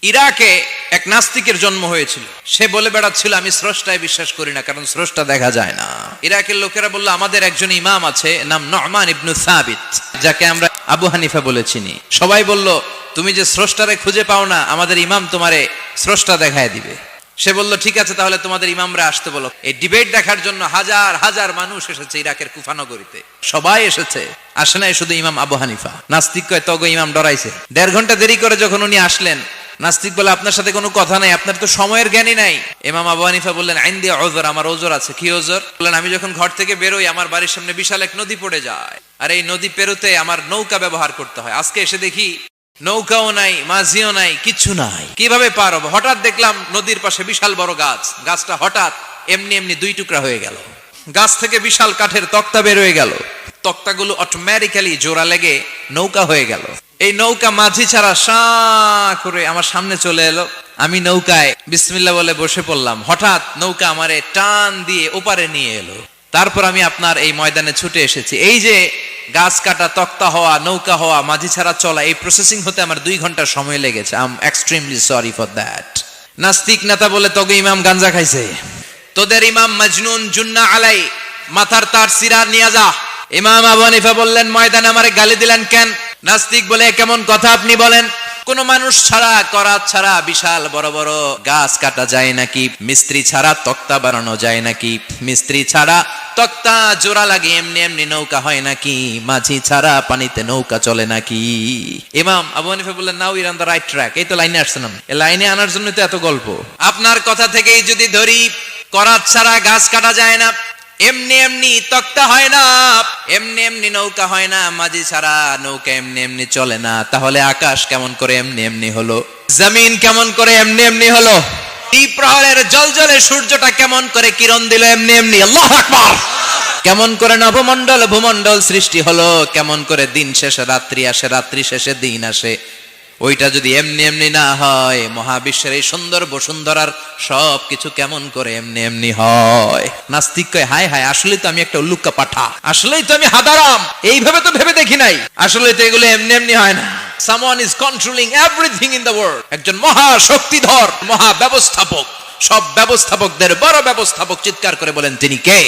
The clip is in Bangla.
ইরাকে এক নাস্তিকের জন্ম হয়েছিল। সে বলে বেড়াচ্ছিল আমি স্রষ্টায় বিশ্বাস করি না, কারণ স্রষ্টা দেখা যায় না। ইরাকের লোকেরা বলল আমাদের একজন ইমাম আছে, নাম নু'মান ইবনে সাবিত, যাকে আমরা আবু হানিফা বলে চিনি। সবাই বলল তুমি যে স্রষ্টারে খুঁজে পাও না, আমাদের ইমাম তোমারে স্রষ্টা দেখায় দিবে। সে বলল ঠিক আছে, তাহলে তোমাদের ইমামরা আসতে বলো। এই ডিবেট দেখার জন্য হাজার হাজার মানুষ এসেছে ইরাকের কুফা নগরীতে, সবাই এসেছে। আসে নাই শুধু ইমাম আবু হানিফা। নাস্তিক কয় তগো ইমাম ডরাইছে। 1.5 ঘন্টা দেরি করে যখন উনি আসলেন, নাস্তিক বলে আপনার সাথে কোনো কথা নাই, আপনার তো সময়ের জ্ঞানই নাই। ইমাম আবু হানিফা বললেন আইন্দি ওযর, আমার ওযর আছে। কি ওযর? বললেন আমি যখন ঘর থেকে বেরোই আমার বাড়ির সামনে বিশাল এক নদী পড়ে যায়, আর এই নদী পেরোতে আমার নৌকা ব্যবহার করতে হয়। আজকে এসে দেখি নৌকাও নাই, মাঝিও নাই, কিচ্ছু নাই, কিভাবে পার হবো? হঠাৎ দেখলাম নদীর পাশে বিশাল বড় গাছ, গাছটা হঠাৎ এমনি এমনি 2 টুকরা হয়ে গেল। গাছ থেকে বিশাল কাঠের তক্তা বের হয়ে গেল, তক্তাগুলো অটোমেটিক্যালি জোড়া লেগে নৌকা হয়ে গেল। এই নৌকা মাঝি ছাড়া সাঁ করে আমার সামনে চলে এলো। আমি নৌকায় বিসমিল্লাহ বলে বসে পড়লাম। হঠাৎ নৌকা আমারে টান দিয়ে ওপারে নিয়ে এলো। তারপর আমি আপনার এই ময়দানে ছুটে এসেছি। এই যে গাছ কাটা, তক্তা হওয়া, নৌকা হওয়া, মাঝি ছাড়া চলা, এই প্রসেসিং হতে আমার 2 ঘন্টা সময় লেগেছে। I am extremely sorry for that. নাস্তিক নেতা বলে তোকে ইমাম গাঞ্জা খাইছে, তোদের ইমাম মজনুন জুন্না আলাই, মাথার তার সিরা নিয়ে যা। ইমাম আবু হানিফা বললেন ময়দানে আমারে গালি দিলেন কেন? নাস্তিক বলে কেমন কথা আপনি বলেন? কোন মানুষ ছাড়া, করাত ছাড়া বিশাল বড় বড় গাছ কাটা যায় নাকি? মিস্ত্রি ছাড়া তক্তা বানানো যায় নাকি? মিস্ত্রি ছাড়া তক্তা জোড়া লাগে এমনি এমনি নৌকা হয় নাকি? মাঝি ছাড়া পানিতে নৌকা চলে নাকি? ইমাম আবু হানিফা বললেন now you're on the right track. এই তো লাইনে আসছেন, এই লাইনে আনার জন্য তো এত গল্প। আপনার কথা থেকেই যদি ধরি করাত ছাড়া গাছ কাটা যায় না, এমনি এমনি তক্তা হয় না, এমনি এমনি নৌকা হয় না, মাঝি ছাড়া নৌকা এমনি এমনি চলে না, তাহলে আকাশ কেমন করে এমনি এমনি হলো? জমিন কেমন করে এমনি এমনি হলো? এই প্রহরের জলজলে সূর্যটা কেমন করে কিরণ দিল এমনি এমনি? আল্লাহু আকবার! কেমন করে নবমণ্ডল ভূমণ্ডল সৃষ্টি হলো? কেমন করে দিন শেষে রাত্রি আসে, রাত্রি শেষে দিন আসে? ওইটা যদি এমনি এমনি না হয়, মহাবিশ্বের এই সুন্দর বসুন্ধরার সবকিছু কেমন করে এমনি এমনি হয়? নাস্তিক কয় হায় হায়, আসলেই তো আমি একটা উল্লুক্কা পাঠা, আসলেই তো আমি হাদারাম, এইভাবে তো ভেবে দেখি নাই। আসলে তো এগুলো এমনি এমনি হয় না। Someone is controlling everything in the world. একজন মহা শক্তিধর, মহা ব্যবস্থাপক, সব ব্যবস্থাপকদের বড় ব্যবস্থাপক। চিৎকার করে বলেন তিনি কে?